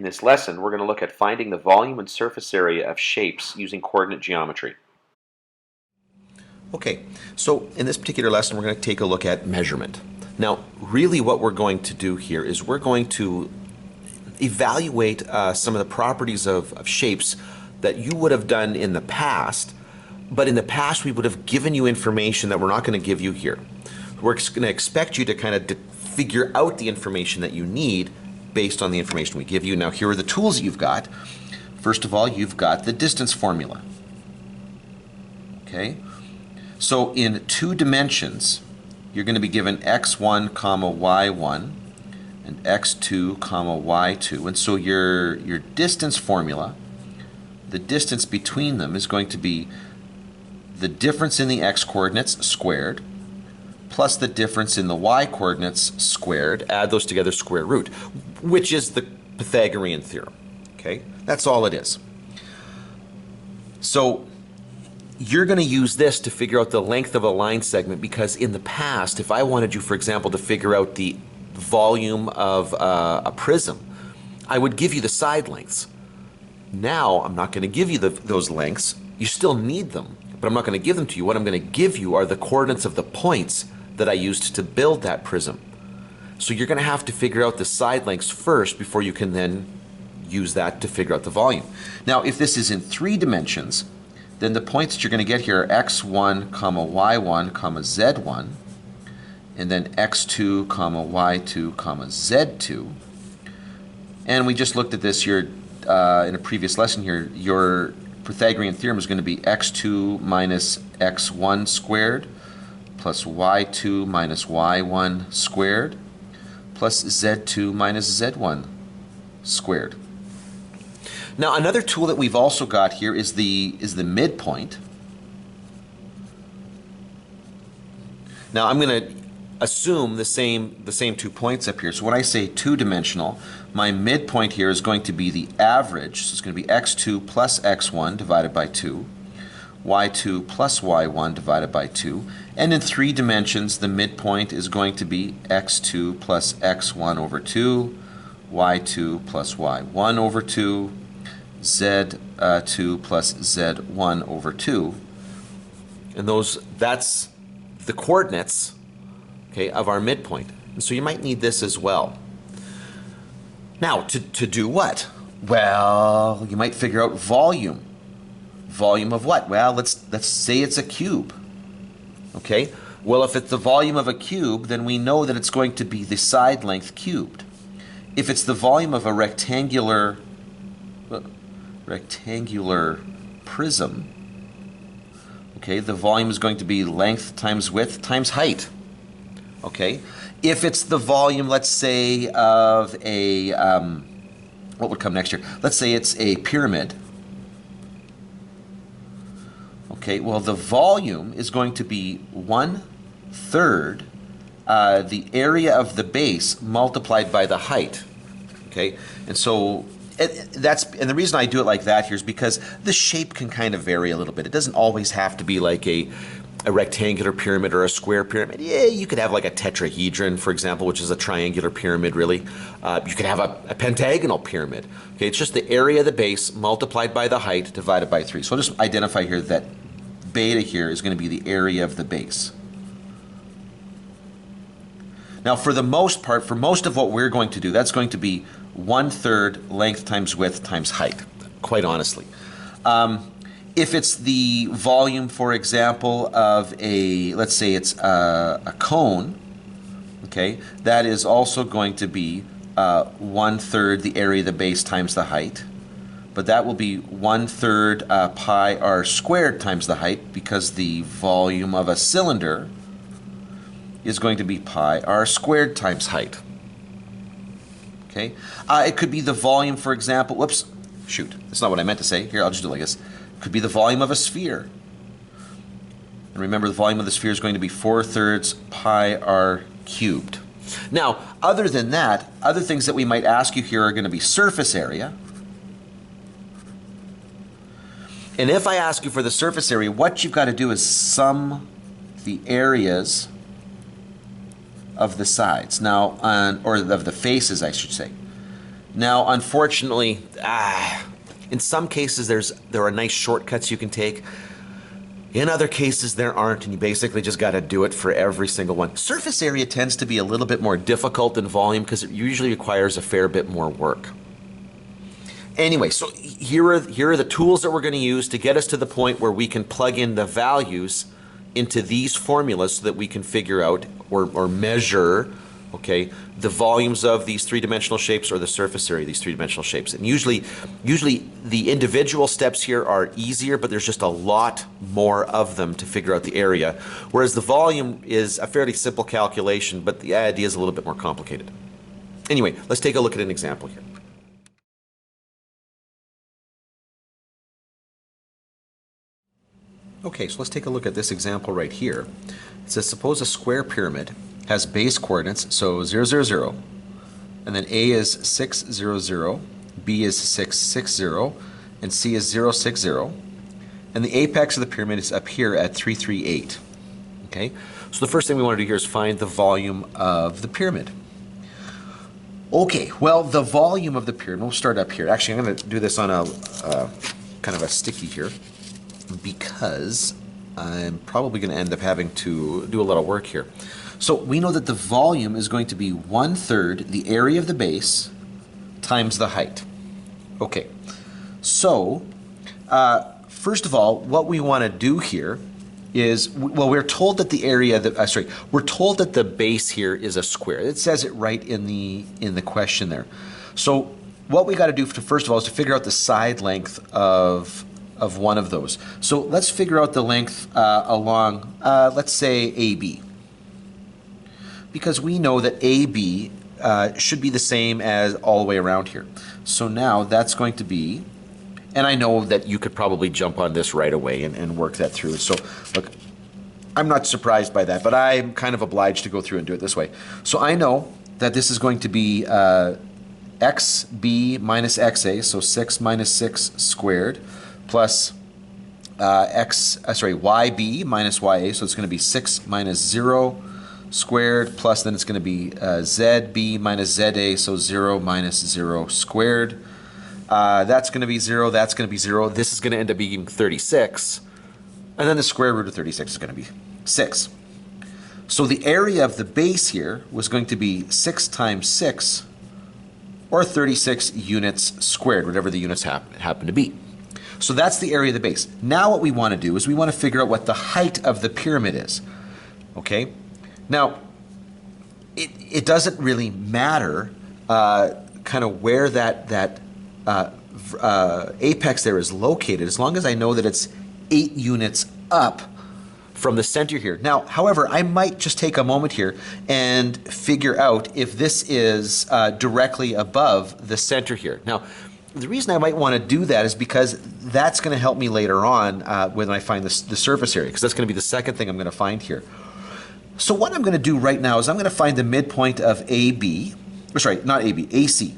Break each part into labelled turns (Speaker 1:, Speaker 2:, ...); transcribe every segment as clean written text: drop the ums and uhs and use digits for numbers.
Speaker 1: this lesson, we're going to look at finding the volume and surface area of shapes using coordinate geometry.
Speaker 2: Okay, so in this particular lesson, we're going to take a look at measurement. Now, really what we're going to do here is we're going to evaluate some of the properties of shapes that you would have done in the past, but in the past we would have given you information that we're not going to give you here. We're going to expect you to kind of figure out the information that you need based on the information we give you. Now, here are the tools that you've got. First of all, you've got the distance formula. Okay? So in 2 dimensions, you're going to be given x1, y1 and x2, y2. And so your distance formula, the distance between them is going to be the difference in the x-coordinates squared plus the difference in the y-coordinates squared, add those together, square root, which is the Pythagorean theorem. Okay? That's all it is. So you're going to use this to figure out the length of a line segment, because in the past, if I wanted you, for example, to figure out the volume of a prism, I would give you the side lengths. Now, I'm not going to give you those lengths. You still need them, but I'm not going to give them to you. What I'm going to give you are the coordinates of the points that I used to build that prism. So you're going to have to figure out the side lengths first before you can then use that to figure out the volume. Now, if this is in 3 dimensions, then the points that you're going to get here are x1, y1, z1, and then x2, y2, z2. And we just looked at this here in a previous lesson here. Your Pythagorean theorem is going to be x2 minus x1 squared plus y2 minus y1 squared plus z2 minus z1 squared. Now, another tool that we've also got here is the midpoint. Now, I'm going to assume the same 2 points up here. So when I say 2-dimensional, my midpoint here is going to be the average. So it's going to be x2 plus x1 divided by 2, y2 plus y1 divided by 2. And in 3 dimensions, the midpoint is going to be x2 plus x1 over 2, y2 plus y1 over 2, z2 plus z1 over 2. And that's the coordinates, okay, of our midpoint. And so you might need this as well. Now, to do what? Well, you might figure out volume. Volume of what? Well, let's say it's a cube. Okay? Well, if it's the volume of a cube, then we know that it's going to be the side length cubed. If it's the volume of a rectangular prism, okay, the volume is going to be length times width times height. Okay? If it's the volume, let's say, of a, what would come next here? Let's say it's a pyramid. Okay, well, the volume is going to be 1/3 the area of the base multiplied by the height. Okay, and so and the reason I do it like that here is because the shape can kind of vary a little bit. It doesn't always have to be like a rectangular pyramid or a square pyramid. Yeah, you could have like a tetrahedron, for example, which is a triangular pyramid, really. You could have a pentagonal pyramid. Okay, it's just the area of the base multiplied by the height divided by 3. So I'll just identify here that beta here is going to be the area of the base. Now, for the most part, for most of what we're going to do, that's going to be 1/3 length times width times height, quite honestly. If it's the volume, for example, of let's say it's a cone, okay, that is also going to be 1/3 the area of the base times the height. But that will be 1/3 pi r squared times the height, because the volume of a cylinder is going to be pi r squared times height. Okay? It could be the volume, for example, whoops, shoot, that's not what I meant to say. Here, I'll just do it like this. It could be the volume of a sphere. And remember, the volume of the sphere is going to be 4/3 pi r cubed. Now, other than that, other things that we might ask you here are going to be surface area. And if I ask you for the surface area, what you've got to do is sum the areas of the sides. Now, or of the faces, I should say. Now, unfortunately, in some cases there are nice shortcuts you can take. In other cases, there aren't, and you basically just got to do it for every single one. Surface area tends to be a little bit more difficult than volume because it usually requires a fair bit more work. Anyway, so here are the tools that we're going to use to get us to the point where we can plug in the values into these formulas so that we can figure out or measure, okay, the volumes of these three-dimensional shapes or the surface area of these three-dimensional shapes. And usually the individual steps here are easier, but there's just a lot more of them to figure out the area. Whereas the volume is a fairly simple calculation, but the idea is a little bit more complicated. Anyway, let's take a look at an example here. Okay, so let's take a look at this example right here. It says, suppose a square pyramid has base coordinates, so 0, 0, 0, and then A is 6, 0, 0, B is 6, 6, 0, and C is 0, 6, 0, and the apex of the pyramid is up here at 3, 3, 8. Okay, so the first thing we want to do here is find the volume of the pyramid. Okay, well, the volume of the pyramid, we'll start up here. Actually, I'm going to do this on a kind of a sticky here, because I'm probably going to end up having to do a lot of work here. So we know that the volume is going to be 1/3 the area of the base times the height. Okay, so first of all, what we want to do here is, well, we're told that the area that we're told that the base here is a square. It says it right in the question there. So what we got to do first of all is to figure out the side length of one of those. So let's figure out the length along, let's say AB. Because we know that AB should be the same as all the way around here. So now that's going to be, and I know that you could probably jump on this right away and work that through. So look, I'm not surprised by that, but I'm kind of obliged to go through and do it this way. So I know that this is going to be XB minus XA, so 6 minus 6 squared, plus YB minus YA, so it's going to be 6 minus 0 squared, plus then it's going to be ZB minus ZA, so 0 minus 0 squared. That's going to be 0, that's going to be 0. This is going to end up being 36. And then the square root of 36 is going to be 6. So the area of the base here was going to be 6 times 6, or 36 units squared, whatever the units happen to be. So that's the area of the base. Now what we want to do is we want to figure out what the height of the pyramid is. Okay? Now, it doesn't really matter kind of where that apex there is located, as long as I know that it's 8 units up from the center here. Now, however, I might just take a moment here and figure out if this is directly above the center here. Now, the reason I might want to do that is because that's going to help me later on when I find the surface area, because that's going to be the second thing I'm going to find here. So what I'm going to do right now is I'm going to find the midpoint of AB, or sorry, not AB, AC.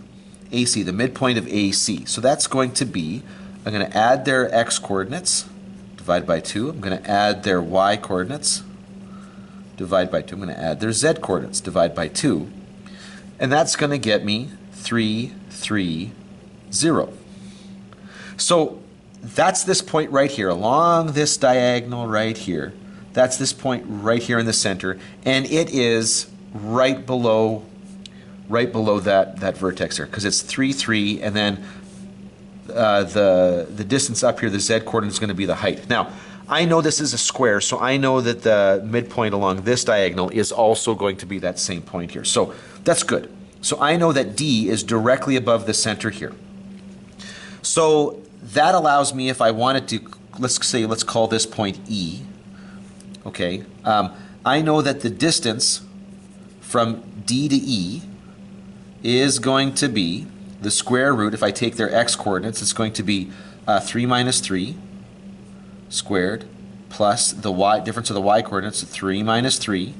Speaker 2: AC, the midpoint of AC. So that's going to be, I'm going to add their x coordinates, divide by 2. I'm going to add their y coordinates, divide by 2. I'm going to add their z coordinates, divide by 2. And that's going to get me 3, 3, 0. So that's this point right here, along this diagonal right here. That's this point right here in the center, and it is right below that vertex here, because it's 3, 3, and then the distance up here, the z coordinate, is going to be the height. Now, I know this is a square, so I know that the midpoint along this diagonal is also going to be that same point here. So that's good. So I know that D is directly above the center here. So that allows me, if I wanted to, let's call this point E. Okay, I know that the distance from D to E is going to be the square root. If I take their x coordinates, it's going to be 3 minus 3 squared plus the y difference of the y coordinates, 3 minus 3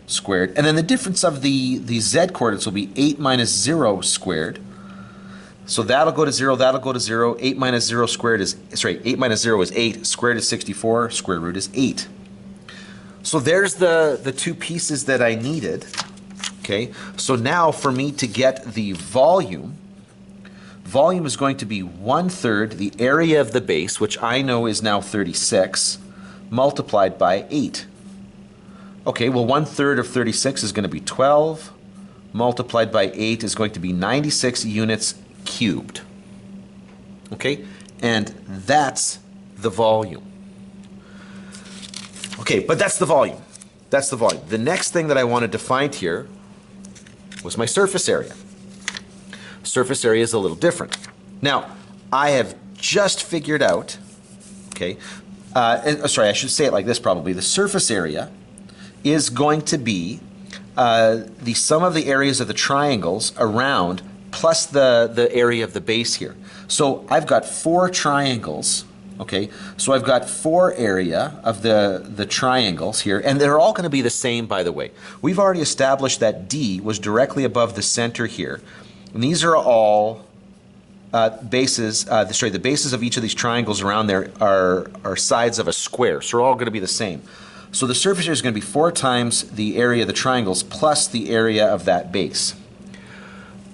Speaker 2: squared, and then the difference of the z coordinates will be 8 minus 0 squared. So that'll go to 0, that'll go to 0. 8 minus 0 squared is, 8 minus 0 is 8, squared is 64, square root is 8. So there's the two pieces that I needed. Okay, so now for me to get the volume, volume is going to be 1/3 the area of the base, which I know is now 36, multiplied by 8. Okay, well 1/3 of 36 is going to be 12, multiplied by 8 is going to be 96 units cubed. Okay, and that's the volume. Okay, but that's the volume. That's the volume. The next thing that I wanted to find here was my surface area. Surface area is a little different. Now, I have just figured out, okay, sorry, I should say it like this probably. The surface area is going to be the sum of the areas of the triangles around plus the area of the base here. So I've got 4 triangles, okay? So I've got 4 area of the triangles here, and they're all going to be the same, by the way. We've already established that D was directly above the center here, and these are all bases, the bases of each of these triangles around there are sides of a square, so they're all going to be the same. So the surface area is going to be 4 times the area of the triangles plus the area of that base.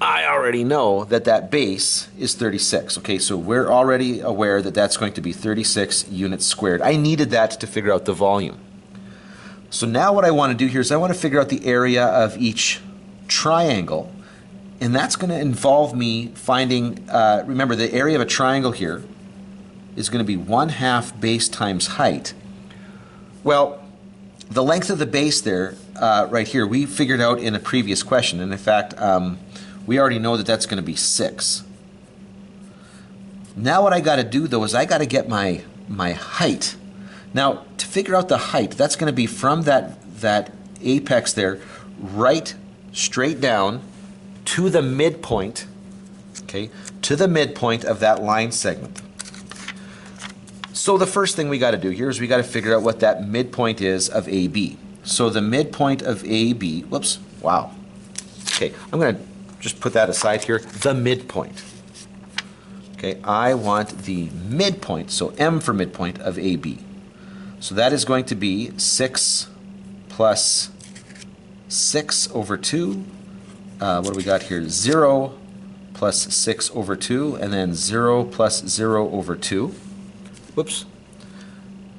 Speaker 2: I already know that that base is 36. Okay, so we're already aware that that's going to be 36 units squared. I needed that to figure out the volume. So now what I want to do here is I want to figure out the area of each triangle, and that's going to involve me finding, remember the area of a triangle here is going to be 1/2 base times height. Well, the length of the base there, right here, we figured out in a previous question, and in fact, we already know that that's going to be 6. Now what I got to do though is I got to get my height. Now to figure out the height, that's going to be from that apex there, right straight down to the midpoint, okay, to the midpoint of that line segment. So the first thing we got to do here is we got to figure out what that midpoint is of AB. So the midpoint of AB, whoops, wow. Okay, I'm going to just put that aside here, the midpoint. Okay, I want the midpoint, so M for midpoint of AB. So that is going to be 6 plus 6 over 2. What do we got here? 0 plus 6 over 2, and then 0 plus 0 over 2. Whoops.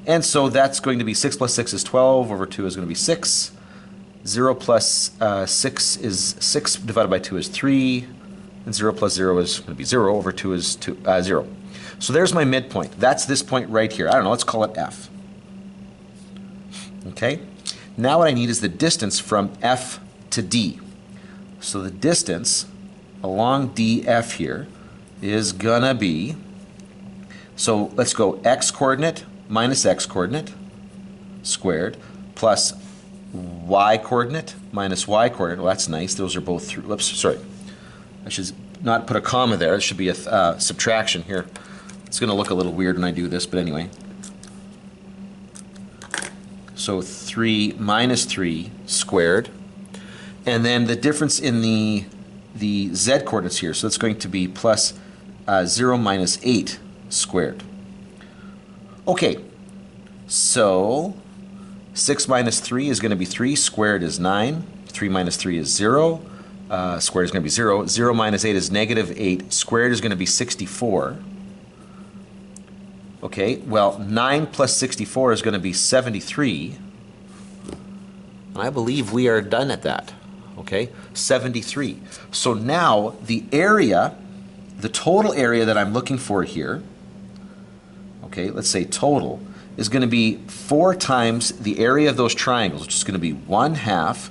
Speaker 2: And so that's going to be 6 plus 6 is 12, over 2 is going to be 6. 0 plus 6 is 6 divided by 2 is 3, and 0 plus 0 is going to be 0, over 2 is 0. So there's my midpoint. That's this point right here. I don't know, let's call it F. Okay? Now what I need is the distance from F to D. So the distance along DF here is going to be, so let's go x coordinate minus x coordinate squared plus y coordinate minus y coordinate. Well, that's nice. Those are both through. Oops, sorry. I should not put a comma there. It should be a subtraction here. It's going to look a little weird when I do this, but anyway. So 3 minus 3 squared. And then the difference in the z coordinates here. So it's going to be plus 0 minus 8 squared. Okay. So 6 minus 3 is going to be 3, squared is 9, 3 minus 3 is 0, squared is going to be 0, 0 minus 8 is negative 8, squared is going to be 64. Okay, well 9 plus 64 is going to be 73. I believe we are done at that. Okay, 73. So now the area, the total area that I'm looking for here, okay, let's say total, is going to be 4 times the area of those triangles, which is going to be 1/2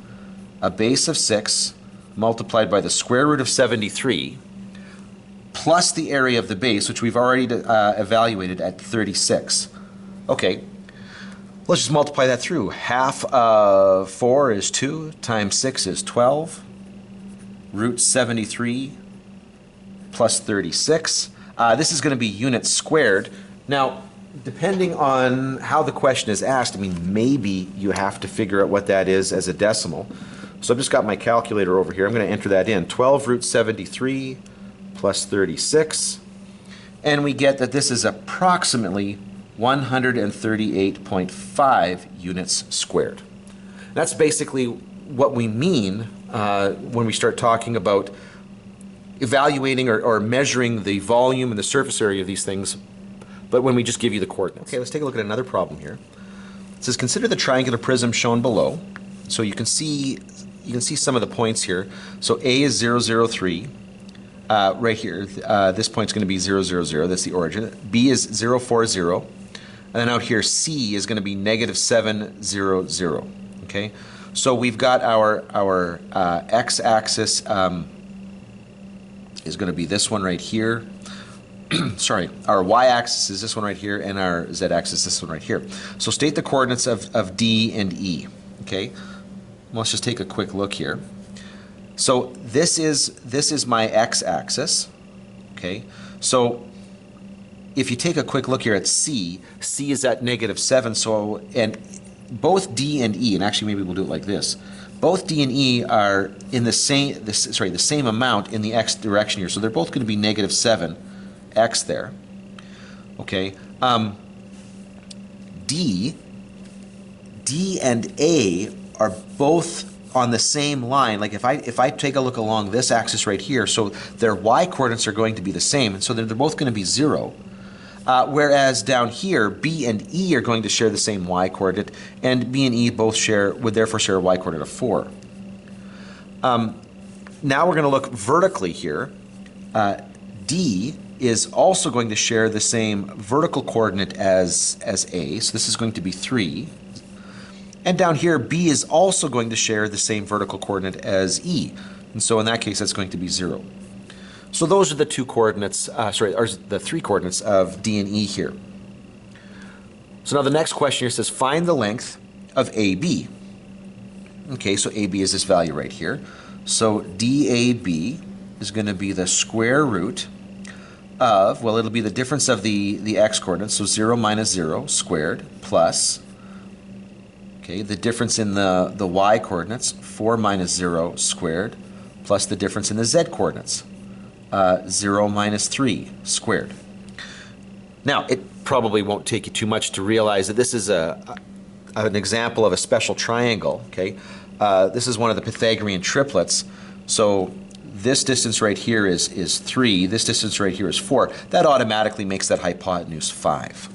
Speaker 2: a base of 6 multiplied by the square root of 73 plus the area of the base, which we've already evaluated at 36. Okay, let's just multiply that through. 1/2 of 4 is 2 times 6 is 12. Root 73 plus 36. This is going to be units squared. Now, depending on how the question is asked, I mean, maybe you have to figure out what that is as a decimal. So I've just got my calculator over here. I'm going to enter that in. 12 root 73 plus 36. And we get that this is approximately 138.5 units squared. That's basically what we mean when we start talking about evaluating or measuring the volume and the surface area of these things, but when we just give you the coordinates. Okay, let's take a look at another problem here. It says consider the triangular prism shown below. So you can see some of the points here. So A is 0, 0, 3. Right here, this point's going to be 0, 0, 0. That's the origin. B is 0, 4, 0. And then out here, C is going to be negative 7, 0, 0. Okay, so we've got our x-axis is going to be this one right here. Sorry, our y-axis is this one right here, and our z-axis is this one right here. So state the coordinates of D and E. Okay, let's just take a quick look here. So this is my x-axis. Okay, so if you take a quick look here at C is at negative 7. So and both D and E, and actually maybe we'll do it like this. Both D and E are in the same amount in the x direction here. So they're both going to be negative 7 x there. Okay. D and A are both on the same line. Like if I take a look along this axis right here, so their y coordinates are going to be the same, and so they're both going to be 0. Whereas down here, B and E are going to share the same y coordinate, and B and E both would therefore share a y coordinate of 4. Now we're going to look vertically here. D is also going to share the same vertical coordinate as A, so this is going to be 3. And down here, B is also going to share the same vertical coordinate as E, and so in that case, that's going to be 0. So those are the two coordinates, or the 3 coordinates of D and E here. So now the next question here says, find the length of AB. Okay, so AB is this value right here. So DAB is going to be the square root of, well, it'll be the difference of the x coordinates, so 0 minus 0 squared plus, okay, the difference in the y coordinates, 4 minus 0 squared, plus the difference in the z coordinates, 0 minus 3 squared. Now, it probably won't take you too much to realize that this is an example of a special triangle, okay? This is one of the Pythagorean triplets, so this distance right here is 3, this distance right here is 4. That automatically makes that hypotenuse 5.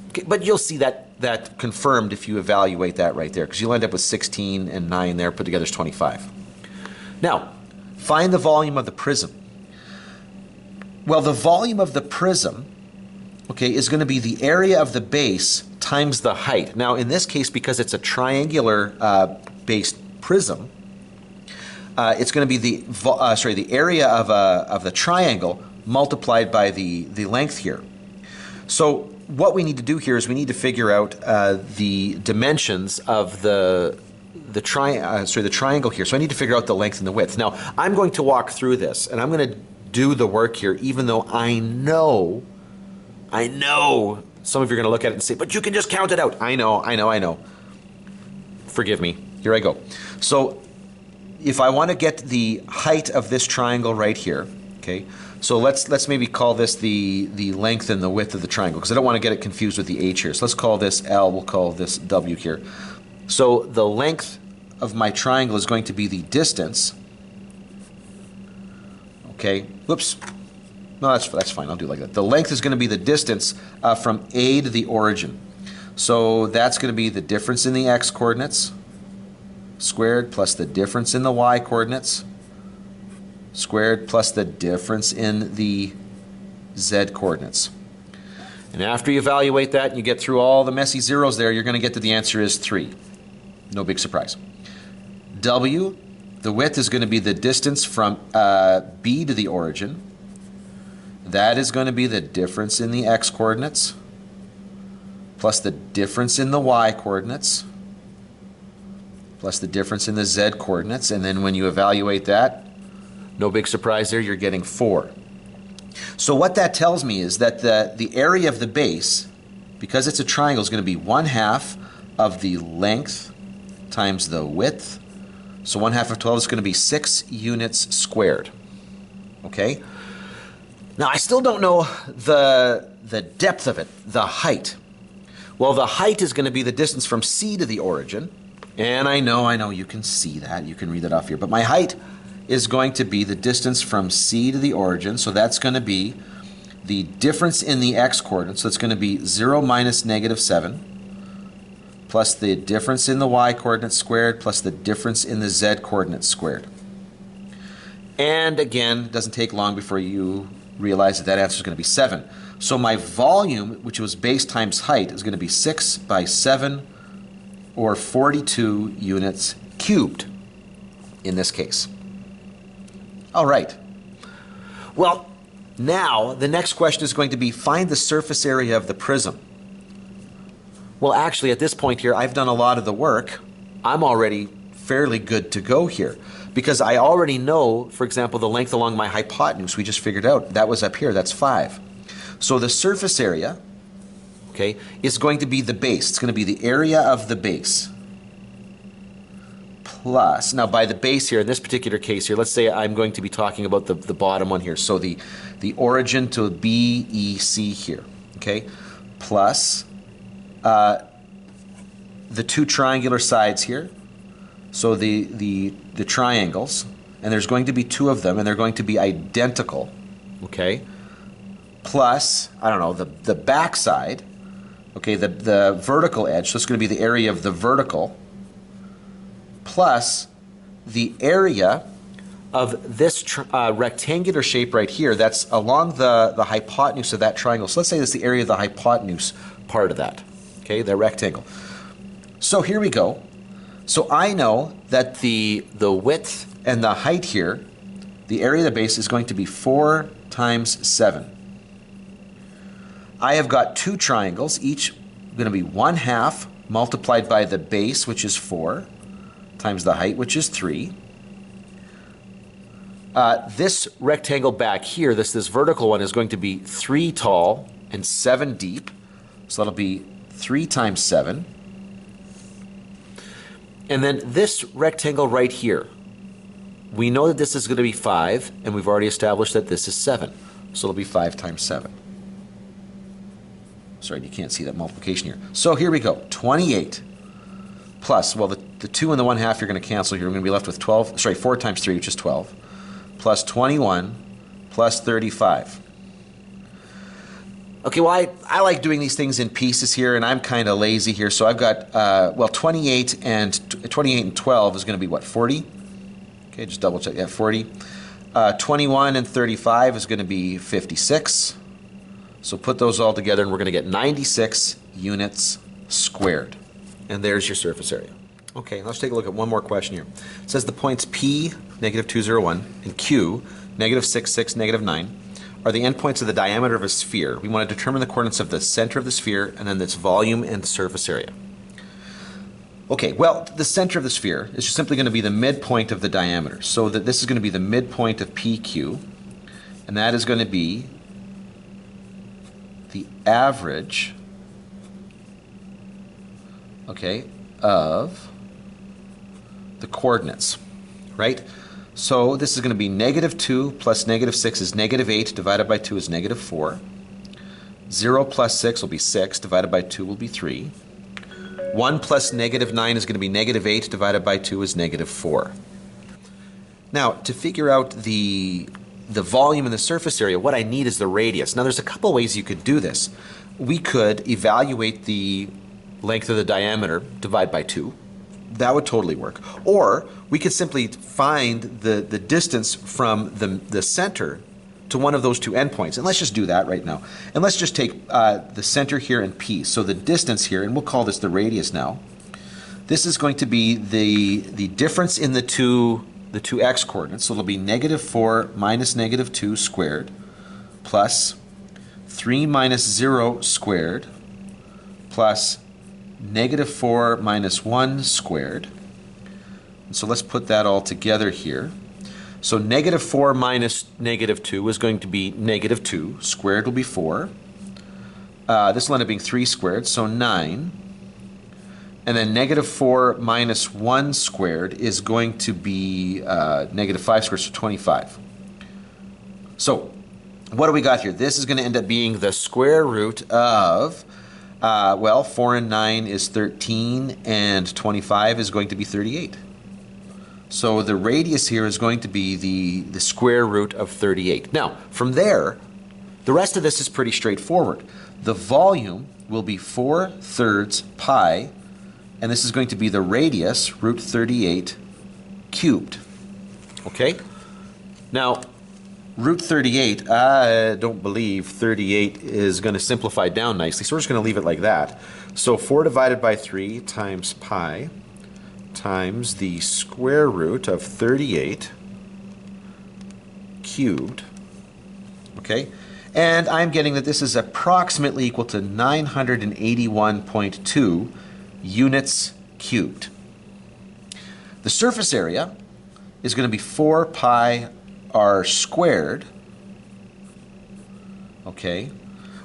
Speaker 2: Okay, but you'll see that confirmed if you evaluate that right there, because you'll end up with 16 and 9 there, put together is 25. Now, find the volume of the prism. Well, the volume of the prism, okay, is going to be the area of the base times the height. Now, in this case, because it's a triangular based prism, it's going to be the area of the triangle multiplied by the length here. So what we need to do here is we need to figure out the dimensions of the triangle here. So I need to figure out the length and the width. Now, I'm going to walk through this, and I'm going to do the work here, even though I know some of you are going to look at it and say, but you can just count it out. I know. Forgive me. Here I go. So if I want to get the height of this triangle right here, okay, so let's maybe call this the length and the width of the triangle, because I don't want to get it confused with the h here. So let's call this L, we'll call this W here. So the length of my triangle is going to be the distance. Okay, whoops. No, that's fine, I'll do it like that. The length is going to be the distance from A to the origin. So that's going to be the difference in the x coordinates squared plus the difference in the y coordinates squared plus the difference in the z coordinates. And after you evaluate that and you get through all the messy zeros there, you're going to get that the answer is 3. No big surprise. W, the width is going to be the distance from B to the origin. That is going to be the difference in the x coordinates plus the difference in the y coordinates plus the difference in the z coordinates. And then when you evaluate that, no big surprise there, you're getting 4. So what that tells me is that the area of the base, because it's a triangle, is going to be 1/2 of the length times the width. So 1/2 of 12 is going to be 6 units squared. Okay? Now, I still don't know the depth of it, the height. Well, the height is going to be the distance from C to the origin. And I know, you can see that. You can read that off here. But my height is going to be the distance from C to the origin. So that's going to be the difference in the x-coordinates. So it's going to be 0 minus -7 plus the difference in the y-coordinate squared plus the difference in the z-coordinate squared. And again, it doesn't take long before you realize that that answer is going to be 7. So my volume, which was base times height, is going to be 6 by 7, or 42 units cubed in this case. All right. Well, now the next question is going to be find the surface area of the prism. Well, actually, at this point here, I've done a lot of the work. I'm already fairly good to go here because I already know, for example, the length along my hypotenuse. We just figured out that was up here. That's 5. So the surface area, okay, is going to be the base. It's going to be the area of the base plus, now by the base here, in this particular case here, let's say I'm going to be talking about the bottom one here. So the origin to BEC here, okay, plus the two triangular sides here. So the triangles, and there's going to be 2 of them, and they're going to be identical, okay, plus, I don't know, the back side, okay, the vertical edge, so it's going to be the area of the vertical, plus the area of this rectangular shape right here that's along the hypotenuse of that triangle. So let's say that's the area of the hypotenuse part of that, okay, the rectangle. So here we go. So I know that the width and the height here, the area of the base is going to be 4 times 7. I have got 2 triangles, each going to be 1/2 multiplied by the base, which is 4, times the height, which is 3. This rectangle back here, this vertical one, is going to be 3 tall and 7 deep. So that'll be 3 times 7. And then this rectangle right here, we know that this is going to be 5, and we've already established that this is 7. So it'll be 5 times 7. Sorry, you can't see that multiplication here. So here we go, 28 plus, well, the 2 and the 1/2 you're going to cancel here. We're going to be left with 12, sorry, 4 times 3, which is 12, plus 21 plus 35. Okay, well, I like doing these things in pieces here, and I'm kind of lazy here. So I've got, well, 28 and 12 is going to be what, 40? Okay, just double check. Yeah, 40. 21 and 35 is going to be 56. So put those all together, and we're going to get 96 units squared. And there's your surface area. Okay, let's take a look at one more question here. It says the points P, -201, and Q, -6, -9, are the endpoints of the diameter of a sphere. We want to determine the coordinates of the center of the sphere and then its volume and surface area. Okay, well, the center of the sphere is just simply going to be the midpoint of the diameter. So that this is going to be the midpoint of PQ, and that is going to be the average, okay, of the coordinates, right? So this is going to be -2 plus -6 is -8 divided by 2 is -4. 0 plus 6 will be 6 divided by 2 will be 3. 1 plus -9 is going to be -8 divided by 2 is -4. Now, to figure out the volume and the surface area, what I need is the radius. Now, there's a couple ways you could do this. We could evaluate the length of the diameter, divide by 2. That would totally work. Or we could simply find the distance from the center to one of those 2 endpoints. And let's just do that right now. And let's just take the center here and P. So the distance here, and we'll call this the radius now. This is going to be the difference in the two x coordinates. So it'll be -4 minus -2 squared plus 3 minus 0 squared plus -4 minus 1 squared. And so let's put that all together here. So -4 minus -2 is going to be -2. Squared will be 4. This will end up being 3 squared, so 9. And then -4 minus 1 squared is going to be -5 squared, so 25. So what do we got here? This is going to end up being the square root of, well, 4 and 9 is 13, and 25 is going to be 38. So the radius here is going to be the square root of 38. Now, from there, the rest of this is pretty straightforward. The volume will be 4/3 pi, and this is going to be the radius, root 38 cubed. Okay? Now, root 38, I don't believe 38 is going to simplify down nicely, so we're just going to leave it like that. So 4 divided by 3 times pi times the square root of 38 cubed. Okay? And I'm getting that this is approximately equal to 981.2 units cubed. The surface area is going to be 4 pi r squared. Okay.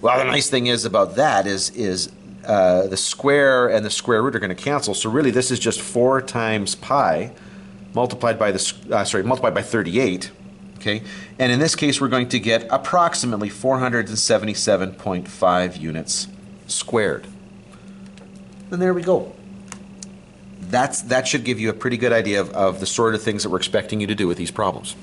Speaker 2: Well, the nice thing is about that is the square and the square root are going to cancel. So really, this is just 4 times pi multiplied by multiplied by 38. Okay. And in this case, we're going to get approximately 477.5 units squared. And there we go. That should give you a pretty good idea of the sort of things that we're expecting you to do with these problems.